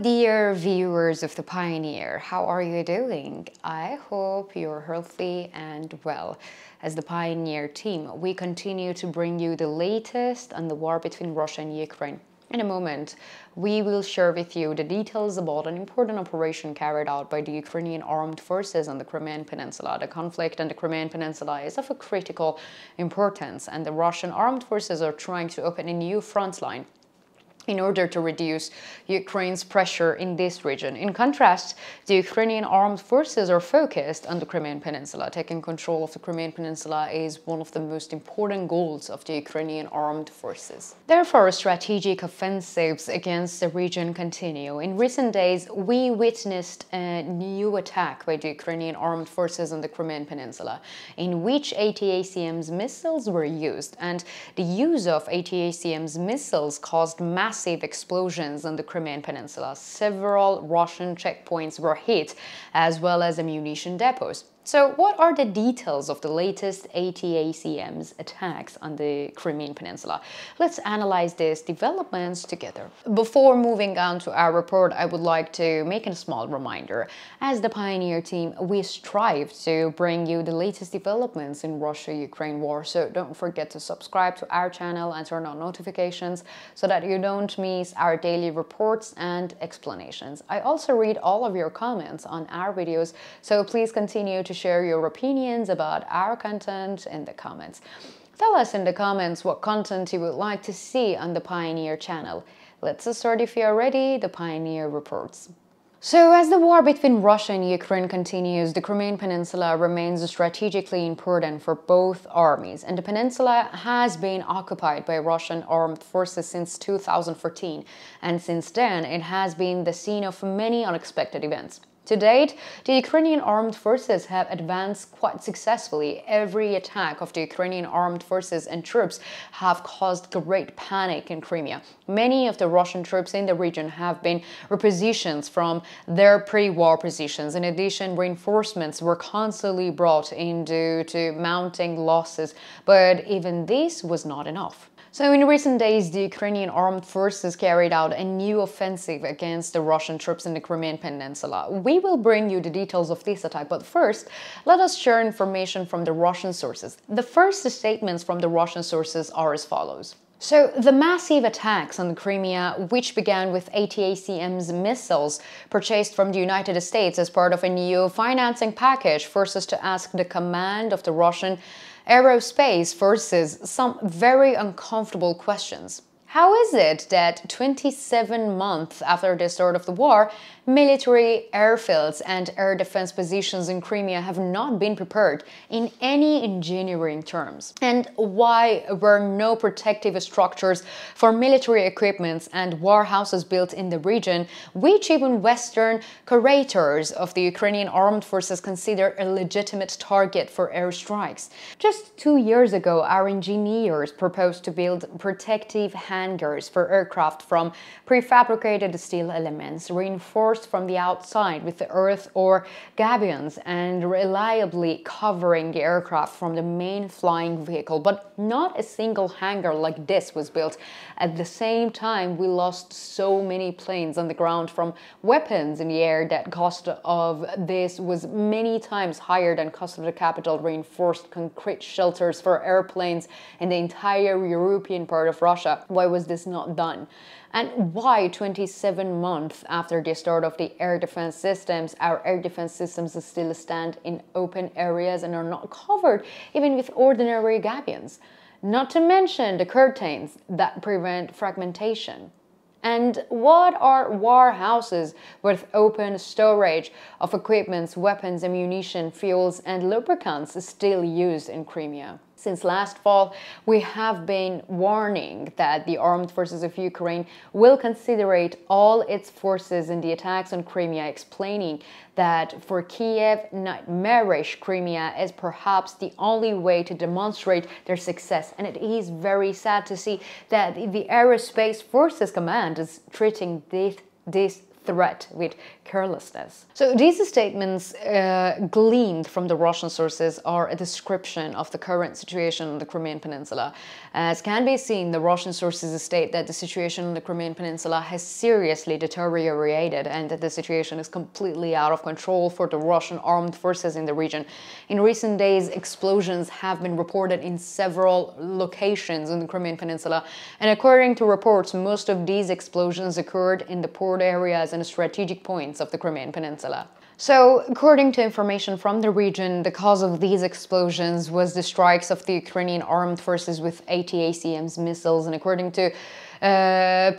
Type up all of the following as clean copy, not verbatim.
dear viewers of The Pioneer, how are you doing? I hope you're healthy and well. As the Pioneer team, we continue to bring you the latest on the war between Russia and Ukraine. In a moment, we will share with you the details about an important operation carried out by the Ukrainian armed forces on the Crimean Peninsula. The conflict on the Crimean Peninsula is of a critical importance, and the Russian armed forces are trying to open a new front line in order to reduce Ukraine's pressure in this region. In contrast, the Ukrainian armed forces are focused on the Crimean Peninsula. Taking control of the Crimean Peninsula is one of the most important goals of the Ukrainian armed forces. Therefore, strategic offensives against the region continue. In recent days, we witnessed a new attack by the Ukrainian armed forces on the Crimean Peninsula, in which ATACMS missiles were used, and the use of ATACMS missiles caused massive explosions on the Crimean Peninsula. Several Russian checkpoints were hit, as well as ammunition depots. So what are the details of the latest ATACMS attacks on the Crimean Peninsula? Let's analyze these developments together. Before moving on to our report, I would like to make a small reminder. As the Pioneer team, we strive to bring you the latest developments in Russia-Ukraine war, so don't forget to subscribe to our channel and turn on notifications so that you don't miss our daily reports and explanations. I also read all of your comments on our videos, so please continue to share your opinions about our content in the comments. Tell us in the comments what content you would like to see on the Pioneer channel. Let's start if you are ready, the Pioneer reports. So, as the war between Russia and Ukraine continues, the Crimean Peninsula remains strategically important for both armies, and the peninsula has been occupied by Russian armed forces since 2014, and since then it has been the scene of many unexpected events. To date, the Ukrainian armed forces have advanced quite successfully. Every attack of the Ukrainian armed forces and troops have caused great panic in Crimea. Many of the Russian troops in the region have been repositioned from their pre-war positions. In addition, reinforcements were constantly brought in due to mounting losses, but even this was not enough. So in recent days, the Ukrainian armed forces carried out a new offensive against the Russian troops in the Crimean Peninsula. We will bring you the details of this attack, but first, let us share information from the Russian sources. The first statements from the Russian sources are as follows. So, the massive attacks on Crimea, which began with ATACMS missiles purchased from the United States as part of a new financing package, forced us to ask the command of the Russian aerospace forces some very uncomfortable questions. How is it that 27 months after the start of the war, military airfields and air defense positions in Crimea have not been prepared in any engineering terms? And why were no protective structures for military equipments and warehouses built in the region, which even Western curators of the Ukrainian armed forces consider a legitimate target for airstrikes? Just 2 years ago, our engineers proposed to build protective hangars for aircraft from prefabricated steel elements, reinforced from the outside with the earth or gabions, and reliably covering the aircraft from the main flying vehicle. But not a single hangar like this was built. At the same time, we lost so many planes on the ground from weapons in the air that cost of this was many times higher than cost of the capital reinforced concrete shelters for airplanes in the entire European part of Russia. Why was this not done? And why 27 months after the start of the air defense systems, our air defense systems still stand in open areas and are not covered even with ordinary gabions? Not to mention the curtains that prevent fragmentation. And what are warehouses with open storage of equipments, weapons, ammunition, fuels, and lubricants still used in Crimea? Since last fall, we have been warning that the armed forces of Ukraine will considerate all its forces in the attacks on Crimea, explaining that for Kiev, nightmarish Crimea is perhaps the only way to demonstrate their success. And it is very sad to see that the Aerospace Forces Command is treating this threat with carelessness. So these statements gleaned from the Russian sources are a description of the current situation on the Crimean Peninsula. As can be seen, the Russian sources state that the situation on the Crimean Peninsula has seriously deteriorated and that the situation is completely out of control for the Russian armed forces in the region. In recent days, explosions have been reported in several locations in the Crimean Peninsula, and according to reports, most of these explosions occurred in the port areas and strategic points of the Crimean Peninsula. So, according to information from the region, the cause of these explosions was the strikes of the Ukrainian armed forces with ATACMS missiles, and according to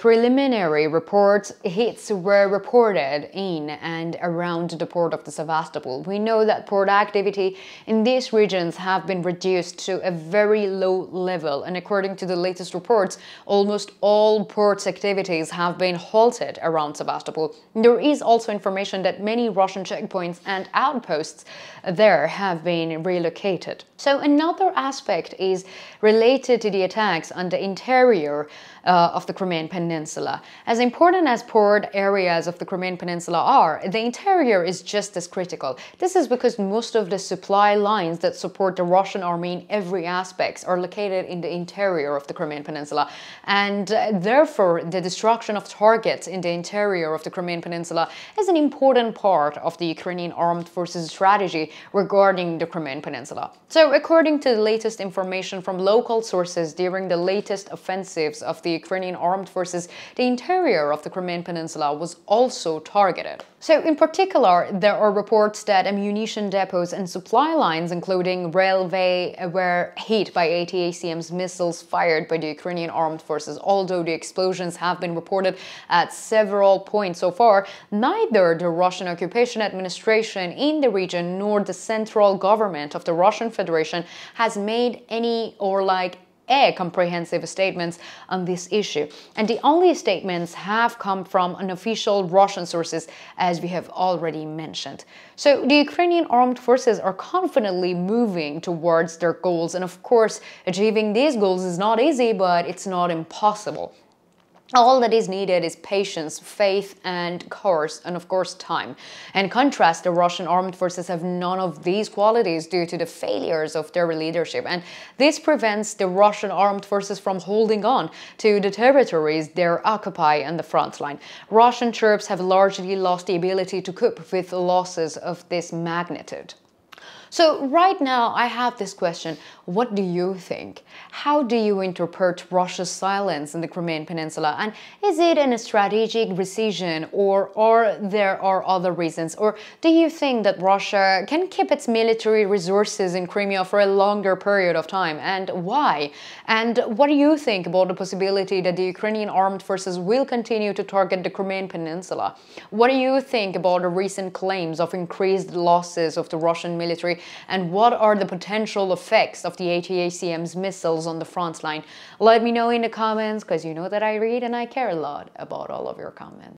preliminary reports, hits were reported in and around the port of the Sevastopol. We know that port activity in these regions have been reduced to a very low level, and according to the latest reports, almost all ports activities have been halted around Sevastopol. There is also information that many Russian checkpoints and outposts there have been relocated. So another aspect is related to the attacks on the interior of the Crimean Peninsula. As important as port areas of the Crimean Peninsula are, the interior is just as critical. This is because most of the supply lines that support the Russian army in every aspect are located in the interior of the Crimean Peninsula, and therefore the destruction of targets in the interior of the Crimean Peninsula is an important part of the Ukrainian armed forces strategy regarding the Crimean Peninsula. So according to the latest information from local sources, during the latest offensives of the Ukrainian armed forces, the interior of the Crimean Peninsula was also targeted. So in particular, there are reports that ammunition depots and supply lines, including railway, were hit by ATACMS missiles fired by the Ukrainian armed forces. Although the explosions have been reported at several points so far, neither the Russian occupation administration in the region nor the central government of the Russian Federation has made any comprehensive statements on this issue, and the only statements have come from unofficial Russian sources, as we have already mentioned. So the Ukrainian armed forces are confidently moving towards their goals, and of course achieving these goals is not easy, but it's not impossible. All that is needed is patience, faith, and of course, time. In contrast, the Russian armed forces have none of these qualities due to the failures of their leadership, and this prevents the Russian armed forces from holding on to the territories they occupy on the front line. Russian troops have largely lost the ability to cope with losses of this magnitude. So right now I have this question: what do you think? How do you interpret Russia's silence in the Crimean Peninsula? And is it a strategic decision, or there are other reasons? Or do you think that Russia can keep its military resources in Crimea for a longer period of time? And why? And what do you think about the possibility that the Ukrainian armed forces will continue to target the Crimean Peninsula? What do you think about the recent claims of increased losses of the Russian military? And what are the potential effects of the ATACMS missiles on the front line? Let me know in the comments, because you know that I read and I care a lot about all of your comments.